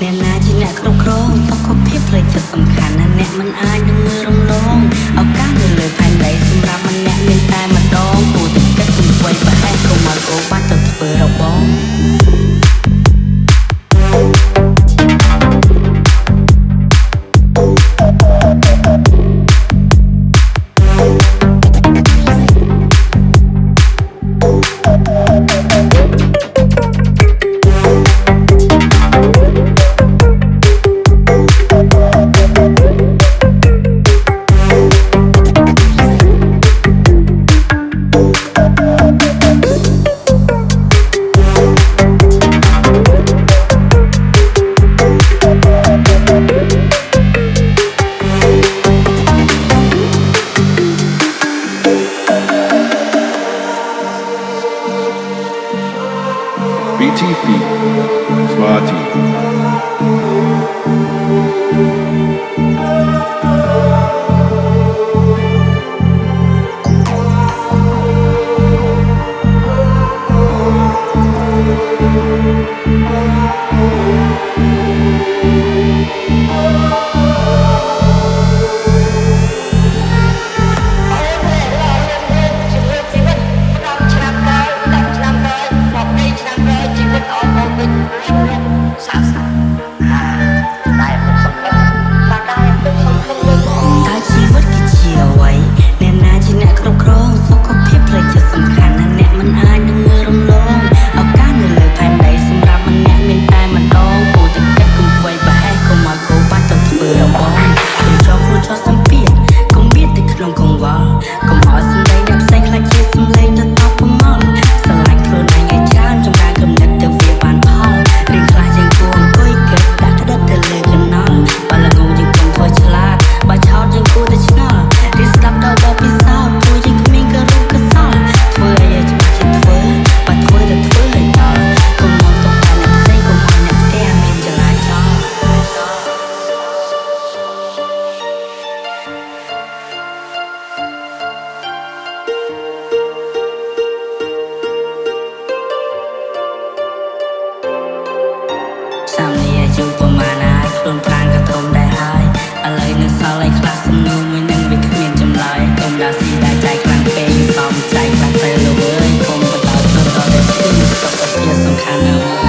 អ្នកណាជាអ្នកគ្រប់គ្រងសុខភាពផ្លូវចិត្តសំខាន់ណាស់អ្នកមិនអាចនឹងមើលរំលងឱកាសនៅលើផែនដីសម្រាប់ម្នាក់មានតែម្ដងគួរតែគិតគំវៃប្រហែលកុំឲ្យគោបាត់ទៅធ្វើរបង BTP Swatiសាមនេះអាយុប្រមាណណាខ្លួនប្រាណក៏ធំដែរហើយឥឡូវនៅសល់ឯខ្លះសំណួរមួយនឹងវាគ្មានចម្លើយកុំដាល់ស៊ីដែរចៃខ្លាំងពេកសំចៃខ្លះទៅលើវើយកុំបដោតទៅដល់តែឈឺសុខភាពសំខាន់ណាស់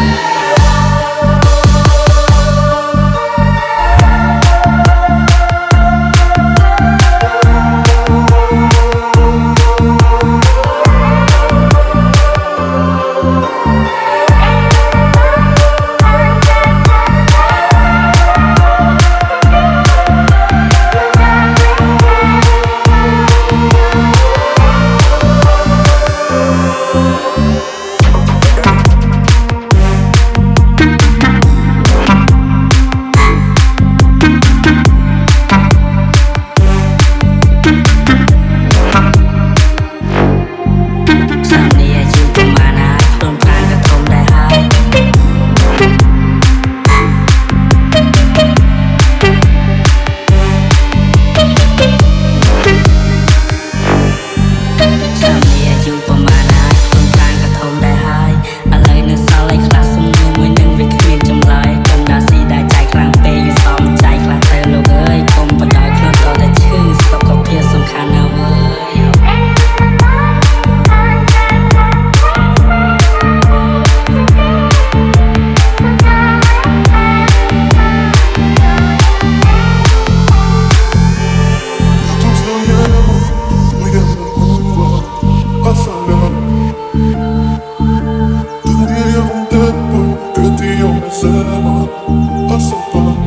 Pasa